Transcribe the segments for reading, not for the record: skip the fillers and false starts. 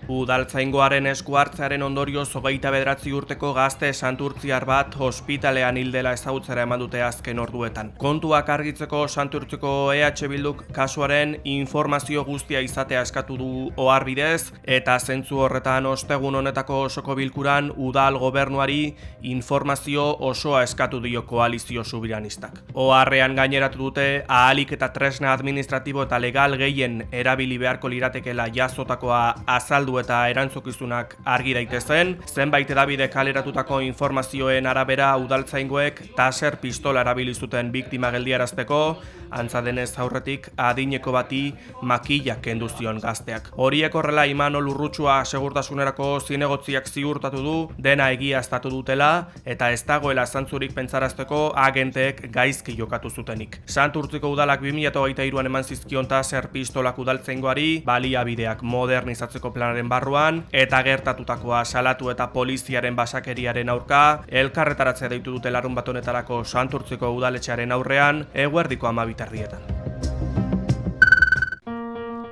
Udaltzaingoaren esku hartzearen ondorioz 29 urteko gazte santurtziar bat ospitalean hil dela ezagutzera eman dute azken orduetan. Kontuak argitzeko Santurtziko EH Bilduk kasuaren informazio guztia izatea eskatu du oharbidez eta zentzu horretan ostegun honetako osoko bilkuran udal gobernuari informazio osoa eskatu dio koalizio subiranistak. Oharrean gaineratu dute ahalik eta tresna administratibo eta legal gehien erabili beharko liratekeela jazotakoa azaldu eta erantzukizunak argi daitezen, zenbait hedabide kaleratutako informazioen arabera udaltzaingoek taser pistola erabili zuten biktima geldiarazteko, antza denez aurretik adineko bati makila kendu zion gazteak. Horiek horrela Imanol Urrutsua segurtasunerako zinegotziak ziurtatu du dena egiaztatu dutela eta ez dagoela zantzurik pentsarazteko agenteek gaizki jokatu zutenik. Santurtziko udalak 2023an eman zizkion taser pistolak udaltzaingoari baliabideak modernizatzeko planaren barruan eta gertatutakoa salatu eta poliziaren basakeriaren aurka elkarretaratzea deitu dute larunbat honetarako Santurtziko udaletxearen aurrean eguerdiko 12:00.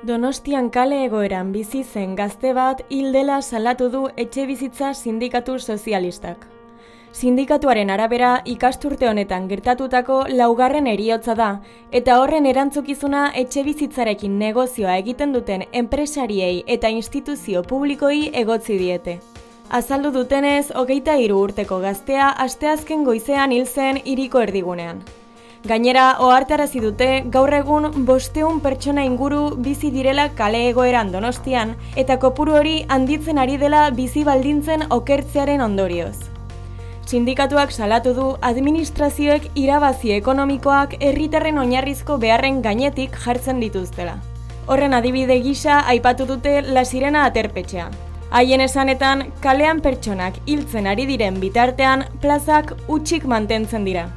Donostian kale egoeran bizi zen gazte bat hil dela salatu du Etxebizitza Sindikatu Sozialistak. Sindikatuaren arabera ikasturte honetan gertatutako 4. heriotza da eta horren erantzukizuna etxebizitzarekin negozioa egiten duten enpresariei eta instituzio publikoi egotzi diete. Azaldu dutenez, 23 urteko gaztea asteazken goizean hil zen hiriko erdigunean. Gainera, ohartarazi dute gaur egun 500 pertsona inguru bizi direla kale egoeran Donostian eta kopuru hori handitzen ari dela bizi baldintzen okertzearen ondorioz. Sindikatuak salatu du administrazioek irabazi ekonomikoak herritarren oinarrizko beharren gainetik jartzen dituztela. Horren adibide gisa aipatu dute La Sirena aterpetxea. Haien esanetan, kalean pertsonak hiltzen ari diren bitartean plazak hutsik mantentzen dira.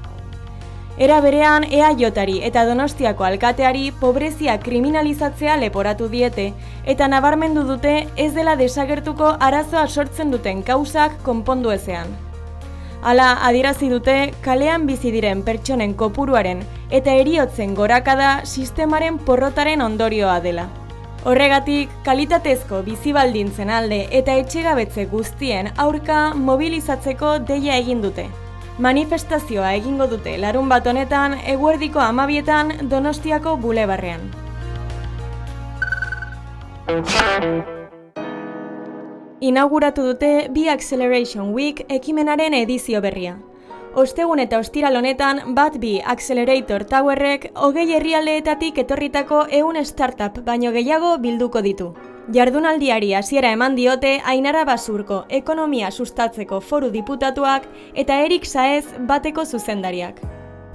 Era berean EAJari eta Donostiako alkateari pobrezia kriminalizatzea leporatu diete eta nabarmendu dute ez dela desagertuko arazoa sortzen duten kausak konpondu ezean. Hala, adierazi dute kalean bizi diren pertsonen kopuruaren eta heriotzen gorakada sistemaren porrotaren ondorioa dela. Horregatik, kalitatezko bizi baldintzen alde eta etxegabetze guztien aurka mobilizatzeko deia egin dute. Manifestazioa egingo dute larunbat honetan eguerdiko 12:00 Donostiako bulebarrean. Inauguratu dute Be Acceleration Week ekimenaren edizio berria. Ostegun eta ostiral honetan Bat-Bi Accelerator Towerrek 20 herrialdeetatik etorritako 100 startup baino gehiago bilduko ditu. Jardunaldiari hasiera eman diote Ainara Basurko ekonomia sustatzeko foru diputatuak eta Erik Saez bateko zuzendariak.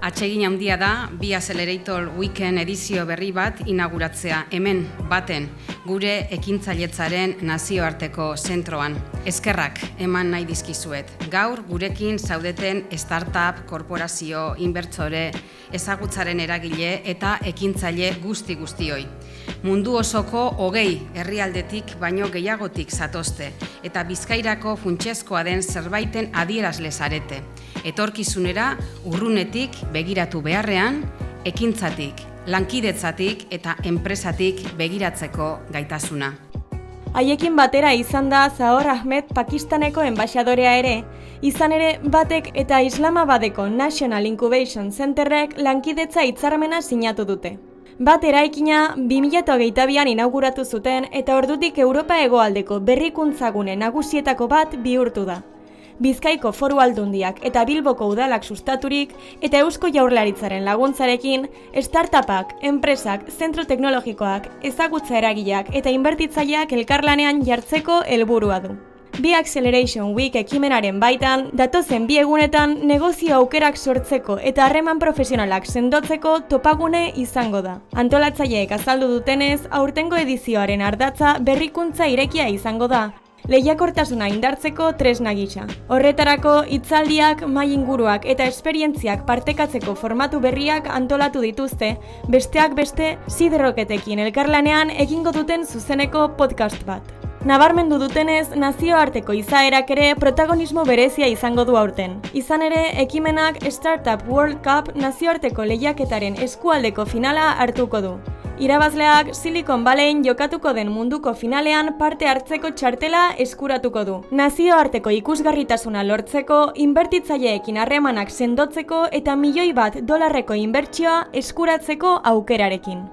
Atsegin handia da Be Accelerator Weekend edizio berri bat inauguratzea hemen baten gure ekintzailetzaren nazioarteko zentroan. Eskerrak eman nahi dizkizuet. Gaur gurekin zaudeten startup, korporazio, inbertsore, ezagutzaren eragile eta ekintzaile guztioi. Mundu osoko 20 herrialdetik baino gehiagotik zatozte eta Bizkairako funtsezkoa den zerbaiten adierazle zarete. Etorkizunera urrunetik begiratu beharrean, ekintzatik, lankidetzatik eta enpresatik begiratzeko gaitasuna. Haiekin batera izan da Zahor Ahmed Pakistaneko enbaxadorea ere, izan ere Batek eta Islamabadeko National Incubation Centerrek lankidetza hitzarmena sinatu dute. Bat eraikina 2022an inauguratu zuten eta ordutik Europa hegoaldeko berrikuntzagune nagusietako bat bihurtu da. Bizkaiko Foru Aldundiak eta Bilboko udalak sustaturik eta Eusko Jaurlaritzaren laguntzarekin, startupak, enpresak, zentro teknologikoak, ezagutza eragileak eta inbertitzaileak elkarlanean jartzeko helburua du. Be Acceleration Week ekimenaren baitan, datozen 2 egunetan negozio aukerak sortzeko eta harreman profesionalak sendotzeko topagune izango da. Antolatzaileek azaldu dutenez, aurtengo edizioaren ardatza berrikuntza irekia izango da, lehiakortasuna indartzeko tresna gisa. Horretarako hitzaldiak, mahai inguruak eta esperientziak partekatzeko formatu berriak antolatu dituzte, besteak beste Siderroketekin elkarlanean egingo duten zuzeneko podcast bat. Nabarmendu dutenez, nazioarteko izaerak ere protagonismo berezia izango du aurten. Izan ere, ekimenak Startup World Cup nazioarteko lehiaketaren eskualdeko finala hartuko du. Irabazleak Silicon Valleyn jokatuko den munduko finalean parte hartzeko txartela eskuratuko du. Nazioarteko ikusgarritasuna lortzeko, inbertitzaileekin harremanak sendotzeko eta $1.000.000 inbertsioa eskuratzeko aukerarekin.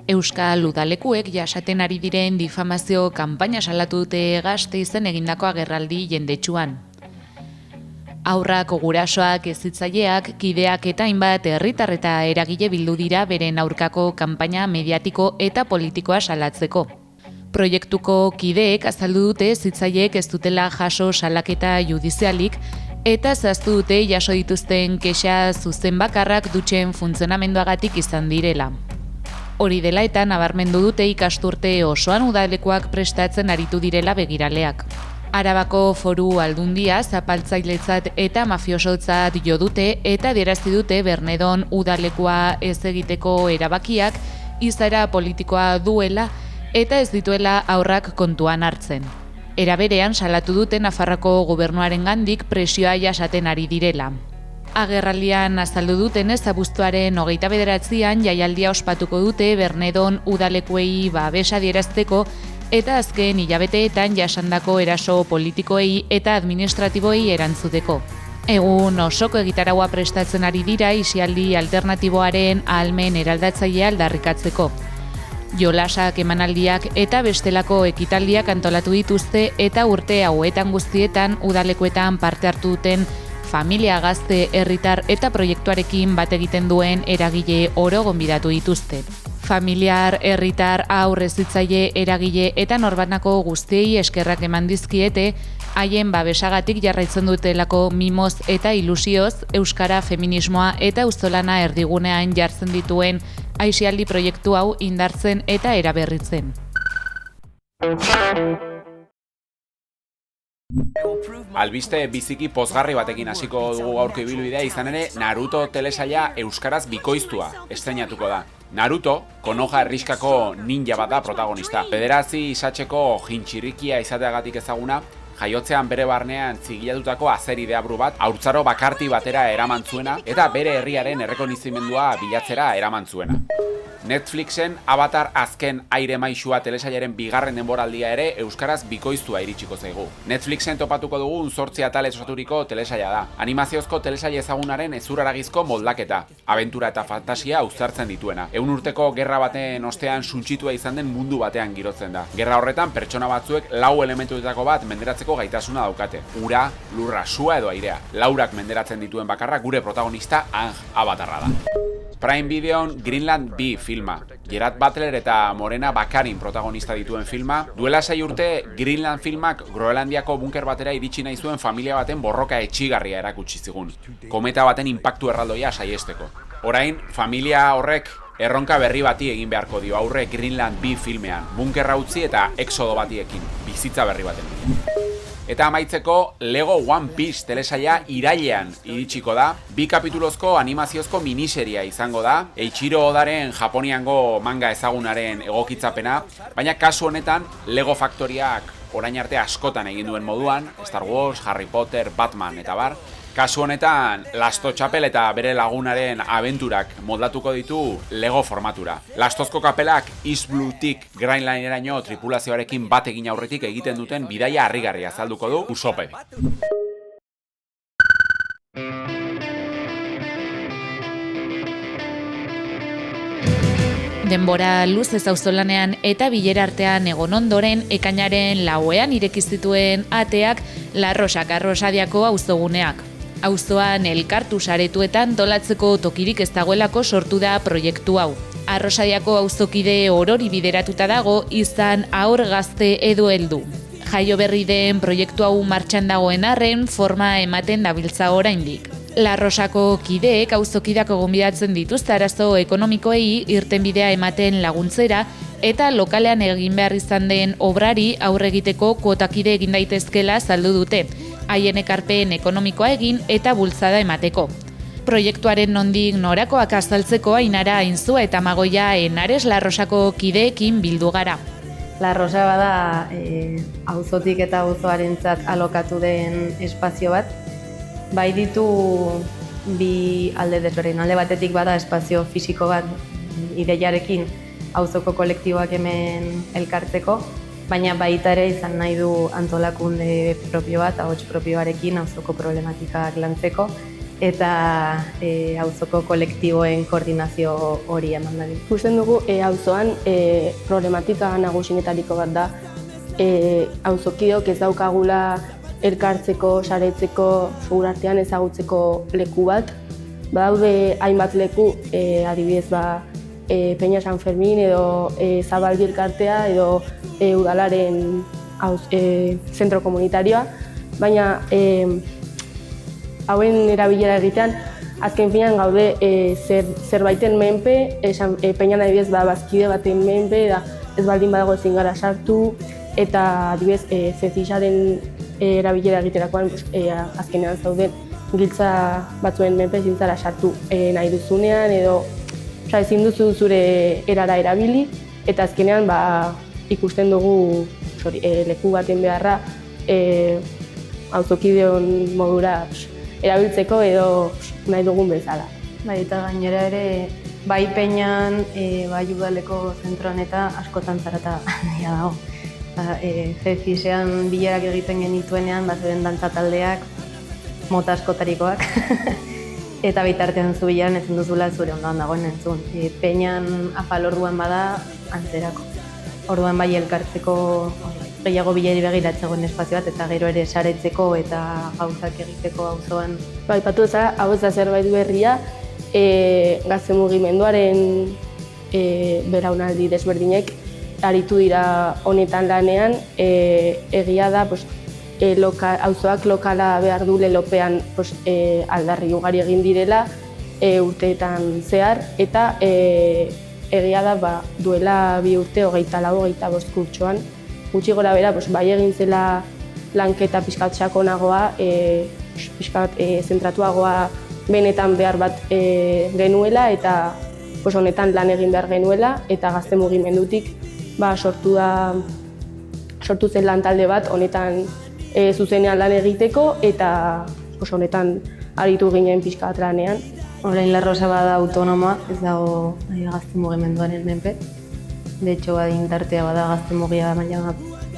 Euskal udalekuek jasaten ari diren difamazio kanpaina salatu dute Gasteizen egindako agerraldi jendetsuan. Haurrak, gurasoak, hezitzaileak, kideak eta hainbat herritar eta eragile bildu dira beren aurkako kanpaina mediatiko eta politikoa salatzeko. Proiektuko kideek azaldu dute hezitzaileek ez dutela jaso salaketa judizialik eta zehaztu dute jaso dituzten kexa zuzen bakarrak dutxen funtzionamenduagatik izan direla. Hori dela eta nabarmendu dute ikasturte osoan udalekuak prestatzen aritu direla begiraleak. Arabako Foru Aldundia zapaltzailetzat eta mafiosotzat jo dute eta adierazti dute Bernedon udalekua ez egiteko erabakiak izaera politikoa duela eta ez dituela haurrak kontuan hartzen. Era berean salatu dute Nafarroko gobernuarengandik presioa jasaten ari direla. Agerraldian azaldu dutenez abuztuaren 29an jaialdia ospatuko dute Bernedon udalekuei babesa adierazteko eta azken hilabeteetan jasandako eraso politikoei eta administratiboei erantzuteko. Egun osoko egitaraua prestatzen ari dira isialdi alternatiboaren ahalmen eraldatzailea aldarrikatzeko. Jolasak, emanaldiak eta bestelako ekitaldiak antolatu dituzte eta urte hauetan guztietan udalekuetan parte hartu duten familia, gazte, herritar eta proiektuarekin bat egiten duen eragile oro gonbidatu dituzte. Familiar, herritar, haur, hezitzaile, eragile eta norbanako guztiei eskerrak eman dizkiete, haien babesagatik jarraitzen dutelako mimoz eta ilusioz, euskara, feminismoa eta auzolana erdigunean jartzen dituen aisialdi proiektu hau indartzen eta eraberritzen. Albiste biziki pozgarri batekin hasiko dugu gaurko ibilbidea, izan ere Naruto telesaila euskaraz bikoiztua estreinatuko da. Naruto, Konoha herrixkako ninja bat da protagonista. Bederatzi isatzeko jintxirikia izateagatik ezaguna, jaiotzean bere barnean zigilatutako azeri deabru bat haurtzaro bakarti batera eraman zuena eta bere herriaren errekonizimendua bilatzera eraman zuena. Netflixen Avatar azken aire maisua telesailaren bigarren denboraldia ere euskaraz bikoiztua iritsiko zaigu. Netflixen topatuko dugun 8 atalez osaturiko telesaila da. Animaziozko telesaila ezagunaren ezuraragizko moldaketa, abentura eta fantasia uztartzen dituena. 100 urteko gerra baten ostean suntsitua izan den mundu batean girotzen da. Gerra horretan pertsona batzuek 4 elementuetako bat menderatzeko gaitasuna daukate. Ura, lurra, sua edo airea. 4ak menderatzen dituen bakarra gure protagonista Aang Avatarra da. Prime Videon Greenland B filma. Gerard Butler eta Morena Bakarin protagonista dituen filma. Duela 6 urte Greenland filmak Groenlandiako bunker batera iritsi nahi zuen familia baten borroka etxigarria erakutsi zigun. Kometa baten inpaktu erraldoia saiesteko. Orain, familia horrek erronka berri bati egin beharko dio aurre Greenland B filmean. Bunkerra utzi eta exodo batiekin. Bizitza berri baten. Eta amaitzeko Lego One Piece telesaila irailean iritsiko da. 2 kapitulozko animaziozko miniseria izango da. Eiichiro Odaren Japoniango manga ezagunaren egokitzapena, baina kasu honetan Lego Factoriak orain arte askotan egin duen moduan, Star Wars, Harry Potter, Batman eta bar. Kasu honetan, Lasto Txapel eta bere lagunaren abenturak moldatuko ditu Lego formatura. Lastozko kapelak East Bluetik Grindlineraino tripulazioarekin bat egin aurretik egiten duten bidaia harrigarria azalduko du Usopedi. Denbora luzez auzolanean eta bilera artean egon ondoren ekainaren 4ean ireki zituen ateak La Rosak Arrosadiako auzoguneak. Auzoan elkartu saretuetan dolatzeko tokirik ez dagoelako sortu da proiektu hau. Arrosadiako auzokide orori bideratuta dago izan haur gazte edo heldu. Jaio berri den proiektu hau martxan dagoen arren forma ematen dabiltza oraindik. La Rosako kideek auzokidako gonbidatzen dituzte arazo ekonomikoei irtenbidea ematen laguntzera eta lokalean egin behar izan den obrari aurre egiteko kuotakide egin daitezkela saldu dute, haien ekarpen ekonomikoa egin eta bultzada emateko. Proiektuaren nondik norakoak azaltzeko Ainara Ainzua eta Magoia Enares La Rosako kideekin bildu gara. La Rosa bada auzotik eta auzoarentzat alokatu den espazio bat. Bai ditu bi alde desberdin. Alde batetik bada espazio fisiko bat ideiarekin auzoko kolektiboak hemen elkartzeko, baina baita ere izan nahi du antolakunde propio bat, ahots propioarekin auzoko problematikak lantzeko, eta auzoko kolektiboen koordinazio hori eman dadin. Ikusten dugu auzoan problematika nagusienetariko bat da auzokideok ez daukagula elkartzeko, saretzeko, segurartean ezagutzeko leku bat. Badaude hainbat leku, adibidez Peña San Fermin edo Zabaldi elkartea edo udalaren zentro komunitarioa, baina hauen erabilera egitean, azken finean gaude zerbaiten menpe, Peñan adibidez bazkide baten menpe, ez baldin badago ezin gara sartu, eta adibidez zezisaren erabilera egiterakoan azkenean zauden giltza batzuen menpe ezin zara sartu nahi duzunean, edo ezin duzu zure erara erabili, eta azkenean ikusten dugu leku baten beharra auzokideon modura erabiltzeko edo nahi dugun bezala. Bai, eta gainera ere, bai Peñan, bai udaleko zentroan eta askotan zarata handia dago. Zezisean bilerak egiten genituenean, zeuden dantza taldeak, mota askotarikoak, eta bitartean zu bileran ezin duzula zure ondoan dagoen entzun. Peñan afal orduan bada antzerako. Orduan bai elkartzeko gehiago bileri begiratzegoen espazio bat, eta gero ere saretzeko eta gauzak egiteko auzoan. Aipatu ezara, hau ez da zerbait berria, gazte mugimenduaren belaunaldi desberdinek aritu dira honetan lanean, egia da auzoak lokala behar du lelopean aldarri ugari egin direla urteetan zehar, eta egia da duela 2 urte, 24-25 kurtsoan, gutxi gora bera, bai egin zela lanketa pixkat sakonagoa, pixkat zentratuagoa benetan behar bat genuela, eta honetan lan egin behar genuela, eta gazte mugimendutik sortu zen lan talde bat honetan zuzenean lan egiteko, eta honetan aritu ginen pixkat lanean. Orain La Rosa bada autonomoa, ez dago gazte mugimenduaren menpe. De hecho, indartea bada gazte mugia baina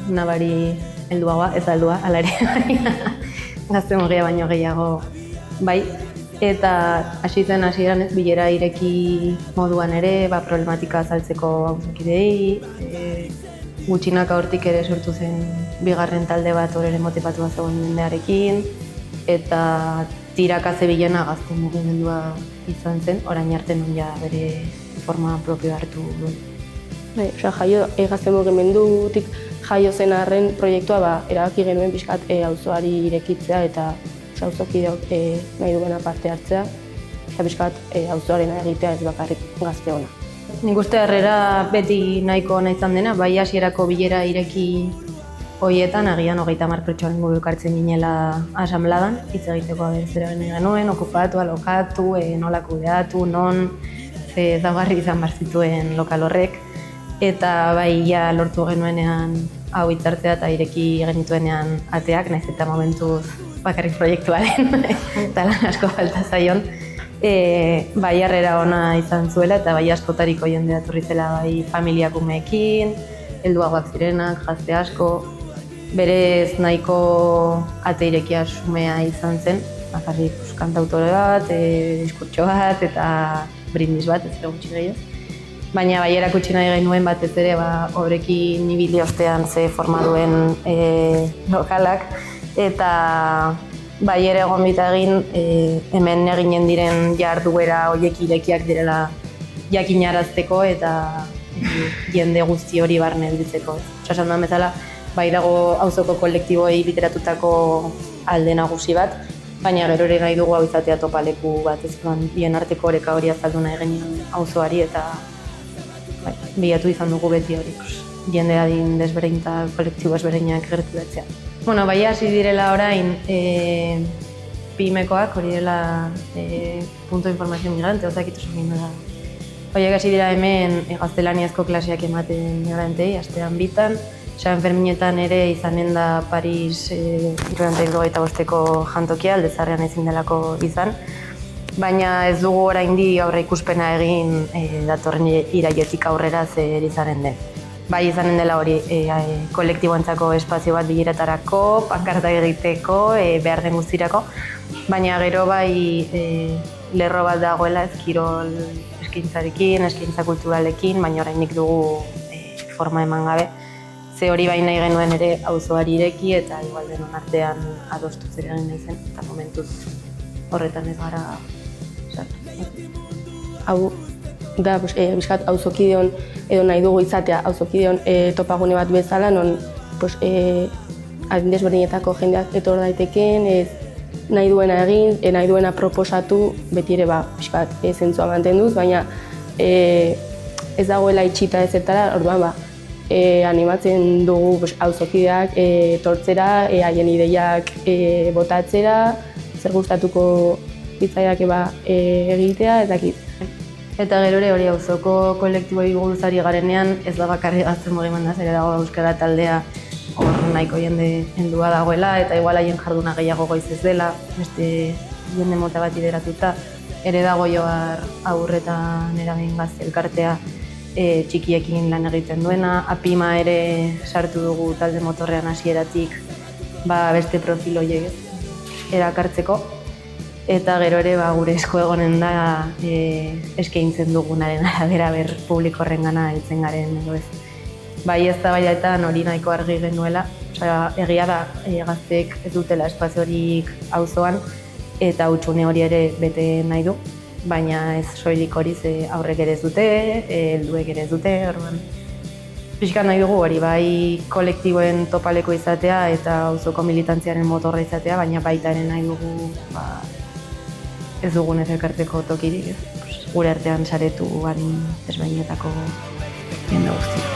nabari helduagoa, ez heldua, hala ere, gazte mugia baino gehiago bai. Eta hasi zen hasieran bilera ireki moduan ere, problematika azaltzeko auzokideei, gutxinaka hortik ere sortu zen bigarren talde bat hor ere motibatua zegoen jendearekin, eta tiraka zebilena gazte mugimendua izan zen, orain arte nun ja bere forma propio hartu duen. Gazte mugimendutik jaio zen arren proiektua erabaki genuen pixkat auzoari irekitzea eta auzokideok nahi duena parte hartzea, eta pixkat auzoaren egitea ez bakarrik gazte ona. Nik uste harrera beti nahiko ona izan dena, bai hasierako bilera ireki horietan, agian 30 pertsona inguru elkartzen ginela asanbladan, hitz egiteko zer egin genuen, okupatu, alokatu, nola kudeatu, non, ezaugarri izan behar zituen lokal horrek, eta bai ja lortu genuenean hau hitzartzea eta ireki genituenean ateak, nahiz eta momentuz bakarrik proiektuaren eta lan asko falta zaion. Bai harrera ona izan zuela eta bai askotariko jendea etorri zela bai familiak umeekin, helduagoak zirenak, gazte asko. Berez nahiko ate irekia xumea izan zen, bakarrik kantautore bat, diskurtso bat eta brindis bat, ez da gutxi gehiago. Baina bai erakutsi nahi genuen batez ere horrekin ibili ostean ze forma duen lokalak, eta bai ere gonbita egin hemen eginen diren jarduera horiek irekiak direla jakinarazteko eta jende guzti hori barne heldutzeko. Esan duan bezala, bai dago auzoko kolektiboei biteratutako alde nagusi bat, baina gero ere nahi dugu hau izatea topaleku bat, ez bien arteko oreka hori azaldu nahi genuen auzoari eta bilatu izan dugu beti hori. Jende adin desberdin eta kolektibo ezberdinak gerturatzea. Bai hasi direla orain PIMekoak, hori dela punto de información migrante, ozakitu sugin da. Horiek hasi dira hemen gaztelaniazko klaseak ematen migrantei, astean bitan. San Ferminetan ere izanen da Paris 1925ko jantokia, Aldezarrean ezin delako izan. baina ez dugu oraindik aurre ikuspena egin datorren iraietik aurrera zer izanen den. Bai izanen dela hori kolektiboentzako espazio bat bileretarako, pankarta egiteko, behar den guztirako, baina gero bai lerro bat dagoela kirol eskaintzarekin, eskaintza kulturalekin, baina oraindik dugu forma eman gabe. Ze hori bai nahi genuen ere auzoari ireki eta igual denon artean adostu zer egin nahi zen, eta momentuz horretan ez gara sartu. Hau da, bizkat auzokideon edo nahi dugu izatea auzokideon topagune bat bezala, non adin desberdinetako jendeak etor daitekeen, nahi duena egin, nahi duena proposatu, beti ere bizkat zentzua mantenduz, baina ez dagoela itxita ezertara, orduan animatzen dugu auzokideak etortzera, haien ideiak botatzera, zer gustatuko bitzaiak egitea, ez dakit. Eta gero ere hori auzoko kolektiboi buruzari garenean ez da bakarrik gazte mugimendaz ere dago euskara taldea hor nahiko jende heldua dagoela eta igual haien jarduna gehiago goiz ez dela, beste jende mota bat ideratuta. Ere dago Johar haur eta neraben gazte elkartea txikiekin lan egiten duena, Apima ere sartu dugu talde motorrean hasieratik beste profil horiek erakartzeko. Eta gero ere gure esku egonen da eskaintzen dugunaren arabera publiko horrengana heltzen garen edo ez. Bai eztabaidetan hori nahiko argi genuela, egia da gazteek ez dutela espaziorik auzoan eta hutsune hori ere bete nahi du, baina ez soilik hori ze aurrek ere ez dute, helduek ere ez dute, orduan. Pixka nahi dugu hori, bai kolektiboen topaleko izatea eta auzoko militantziaren motorra izatea, baina baita ere nahi dugu ez dugun ez elkarteko tokirik, gure artean saretu barin ezberdinetako jende guztia.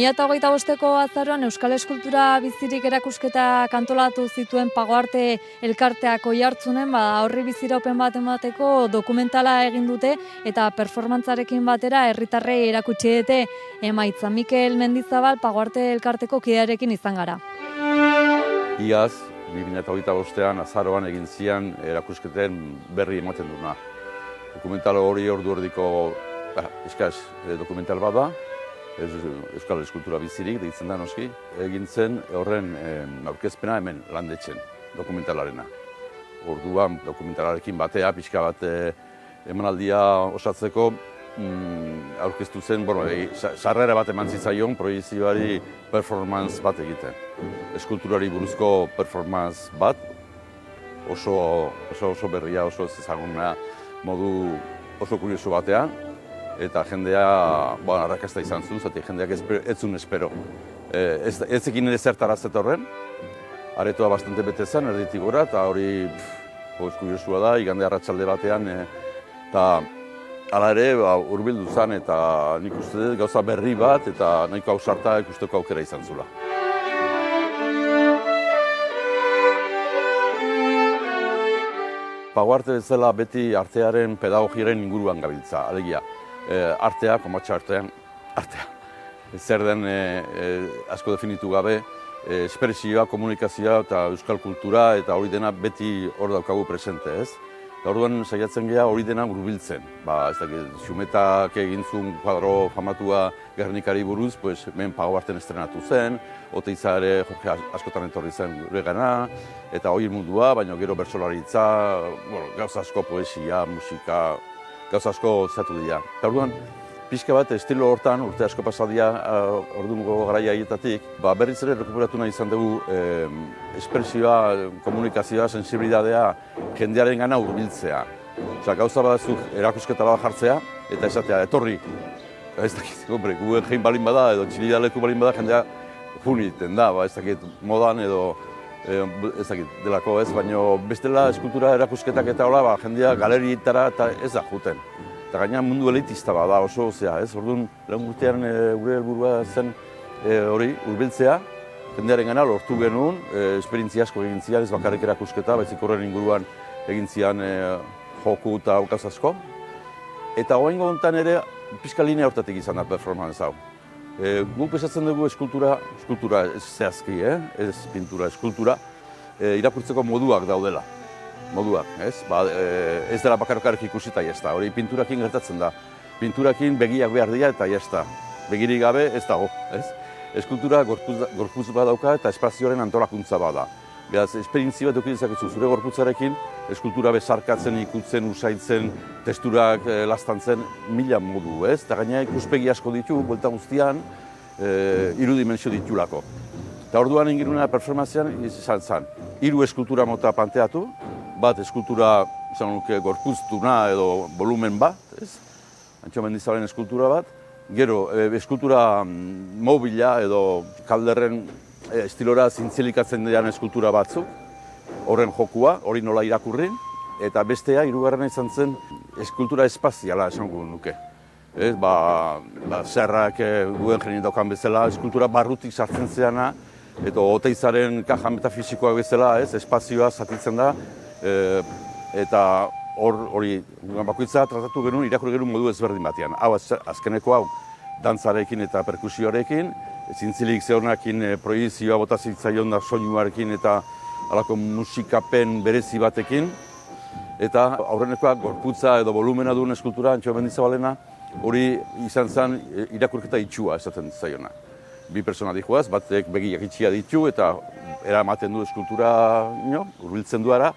Eta 2025ko azaroan Euskal Eskultura Bizirik erakusketa kantolatu zituen Pagoarte elkarteak Oiartzunen horri biziraupen bat emateko dokumentala egin dute eta performantzarekin batera herritarrei erakutsi dute emaitza. Mikel Mendizabal Pagoarte elkarteko kidearekin izan gara. Iaz, 2025an azaroan egin zian erakusketen berri ematen duna. Dokumental hori ordu erdiko dokumental bada. Euskal Eskultura Bizirik, deitzen da noski, egin zen horren aurkezpena hemen Landetxen dokumentalarena. Orduan dokumentalarekin batea, pixka bat emanaldia osatzeko aurkeztu zen, sarrera bat eman zitzaion proiekzioari performance bat egiten. Eskulturari buruzko performance bat, oso berria, oso ezaguna modu oso kurioso batean, eta jendea arrakasta izan zuen, zati jendeak ez zuen espero. Ez ekin ere zertara zetorren, aretoa bastante bete zen, erditik gora, eta hori kuriosua da, igande arratsalde batean, eta hala ere hurbildu zen, eta nik uste dut gauza berri bat, eta nahiko ausarta ikusteko aukera izan zula. Pagoarte bezala beti artearen pedagogiaren inguruan gabiltza, alegia. Artea, komatxa artean, artea. Zer den asko definitu gabe, espresioa, komunikazioa eta euskal kultura eta hori dena beti hor daukagu presente, ez? Orduan saiatzen geha hori dena hurbiltzen. Ez dakit, Xumetak egin zuen kuadro famatua Gernikari buruz, hemen Pagoarten estrenatu zen, Oteiza ere Jorge askotan etorri zen gure gana, eta hori mundua, baina gero bertsolaritza, gauza asko poesia, musika, gauza asko zatu dira. Eta orduan, pixka bat estilo hortan, urte asko pasadia orduko garaia haietatik, berriz ere rekuperatu nahi izan dugu espresioa, komunikazioa, sensibilidadea jendearen gana hurbiltzea. Gauza batzuk erakusketa bat jartzea, eta esatea, etorri. Ez dakit, Guggenheim balin bada, edo Txilidaleku balin bada, jendea jun egiten da, ez dakit, modan edo ez dakit, delako ez, baina bestela eskultura erakusketak eta hola, jendea galerietara eta ez da juten. Eta gaina mundu elitista da oso, ez? Orduan, lehen guztiaren gure helburua zen hori, hurbiltzea, jendearen gana lortu genuen, esperientzia asko egin zian, ez bakarrik erakusketa, baizik horren inguruan egin zian joku eta aukaz asko. Eta oraingo honetan ere, pixka linea hortatik izan da performance hau. Guk esatzen dugu eskultura ez zehazki, ez pintura, eskultura, irakurtzeko moduak daudela. Moduak, ez? Ez dela bakarrik ikusita jazta, hori pinturakin gertatzen da. Pinturakin begiak behar dira eta jazta. Begirik gabe ez dago, ez? Eskultura gorputz bat dauka eta espazioaren antolakuntza bada. Beraz, esperientzia bat eduki dezakezu zure gorputzarekin, eskultura bezarkatzen, ikutzen, usaitzen, testurak laztantzen, mila modu, ez? Eta gaina ikuspegi asko ditu, buelta guztian, 3 dimensio ditulako. Eta orduan ingiruna performancean izan zen, 3 eskultura mota planteatu, bat eskultura, izan nuke, gorpuztuna edo volumen bat, ez? Antxo Mendizabalen eskultura bat, gero, eskultura mobila edo kalderren estilora zintzilikatzen dian eskultura batzuk, horren jokua, hori nola irakurri, eta bestea, 3. izan zen, eskultura espaziala esango nuke. Zerrak guen jenin daukan bezala, eskultura barrutik sartzen zeana, eta oteizaren kaja metafisikoa bezala, espazioa zatitzen da, eta hori bakoitza tratatu genuen, irakurri genuen modu ezberdin batean. Hau, azkeneko hau, dantzarekin eta perkusioarekin, zintzilik zehonakin proiezioa bota zitzaion da soinuarekin eta halako musikapen berezi batekin. Eta aurrenekoa gorputza edo volumena duen eskultura, Antxo Mendizabalena, hori izan zen irakurketa itxua esaten zaiona. 2 pertsona dijoaz, batek begiak itxia ditu eta eramaten du eskultura hurbiltzen duara,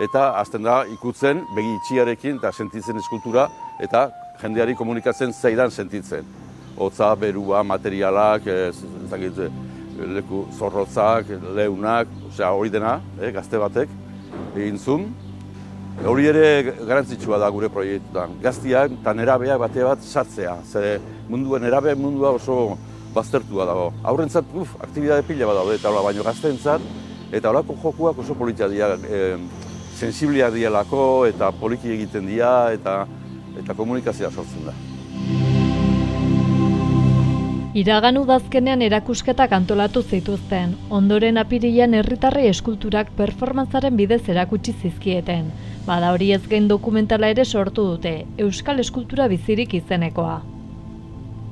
eta hasten da ikutzen begi itxiarekin eta sentitzen eskultura eta jendeari komunikatzen zaidan sentitzen. Hotza, berua, materialak, leku zorrotzak, leunak, hori dena, gazte batek egin zuen. Hori ere garantzitsua da gure proiektuan. Gaztiak eta nerabeak bate bat sartzea, ze nerabe mundua oso baztertua dago. Aurrentzat, aktibitate pila bat daude, eta baino gazteentzat, eta horako jokuak oso politia dira, sensibliak dialako eta poliki egiten dira eta komunikazioa sortzen da. Iragan udazkenean erakusketak antolatu zituzten, ondoren apirilean herritarrei eskulturak performantzaren bidez erakutsi zizkieten. Bada hori ez gain dokumentala ere sortu dute, Euskal Eskultura Bizirik izenekoa.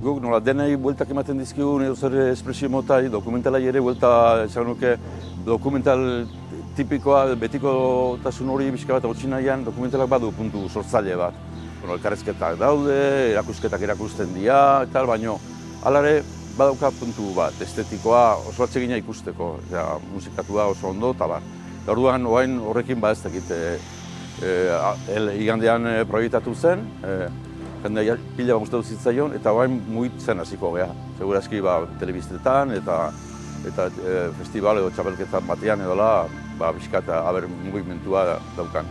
Guk nola denei bueltak ematen dizkigun edo zer espresio motai, dokumentalai ere buelta esan nuke dokumental tipikoa, betikotasun hori bizka bat hotxin nahian, dokumentalak badu puntu sortzaile bat. Elkarrezketak daude, erakusketak erakusten dira, eta baino, alare badauka puntu bat, estetikoa oso atsegina ikusteko, musikatua oso ondo, eta bar. Orduan, orain horrekin ez dakit, igandean proiektatu zen, jendea pila bat gustatu zitzaion, eta orain mugitzen hasiko gea. Segurazki telebistetan eta festival edo txapelketan batean edola, bizkat aber mugimentua daukan.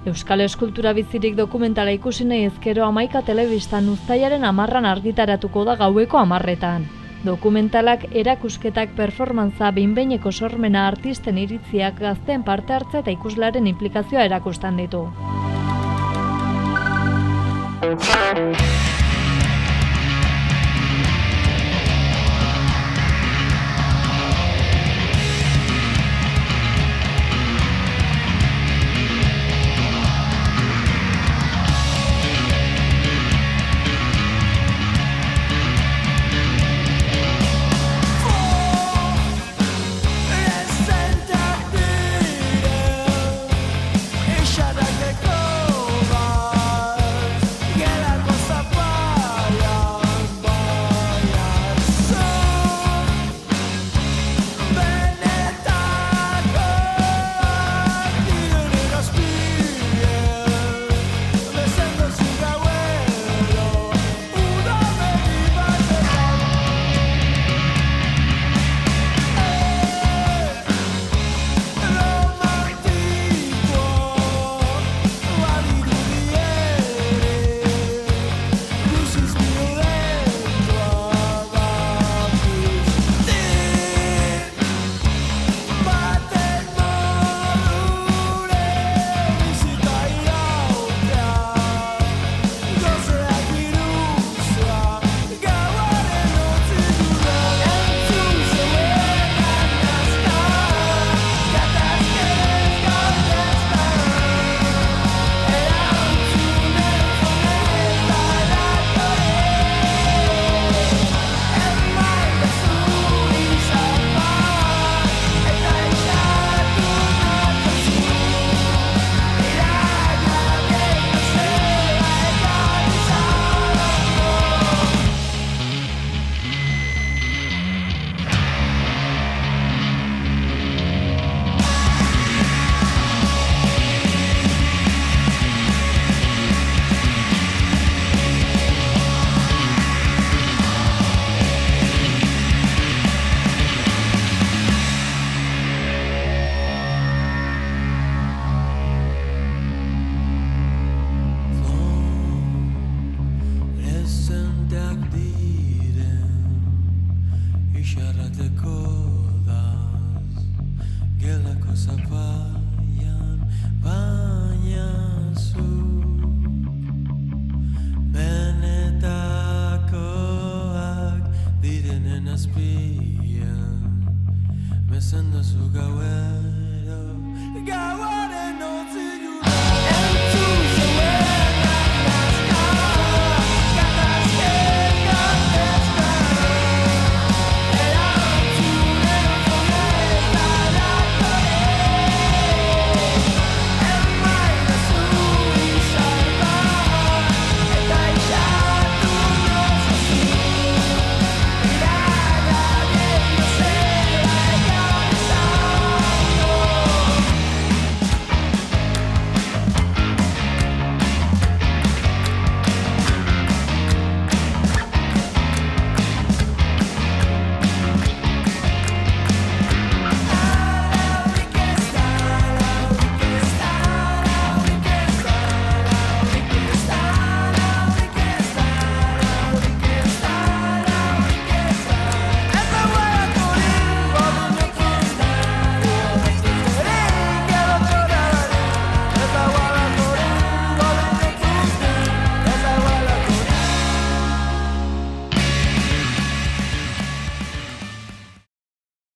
Euskal Eskultura Bizirik dokumentala ikusi nahi ezkero 11 telebistan uztailaren 10an argitaratuko da gaueko 10etan. Dokumentalak, erakusketak, performantza, behin-behineko sormena, artisten iritziak, gazteen parte hartze eta ikuslaren inplikazioa erakustan ditu.